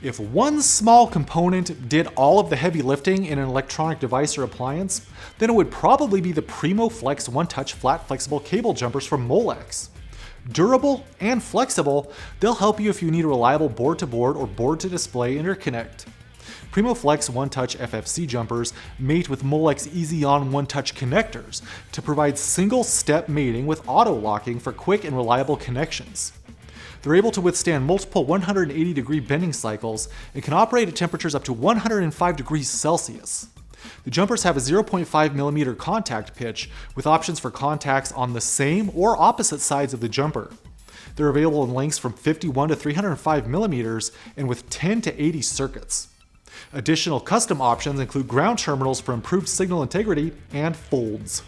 If one small component did all of the heavy lifting in an electronic device or appliance, then it would probably be the Premo-Flex one-touch flat flexible cable jumpers from Molex. Durable and flexible, they'll help you if you need a reliable board-to-board or board-to-display interconnect. Premo-Flex one-touch FFC jumpers mate with Molex Easy-On one-touch connectors to provide single-step mating with auto-locking for quick and reliable connections. They're able to withstand multiple 180-degree bending cycles and can operate at temperatures up to 105 degrees Celsius. The jumpers have a 0.5mm contact pitch with options for contacts on the same or opposite sides of the jumper. They're available in lengths from 51 to 305mm and with 10 to 80 circuits. Additional custom options include ground terminals for improved signal integrity and folds.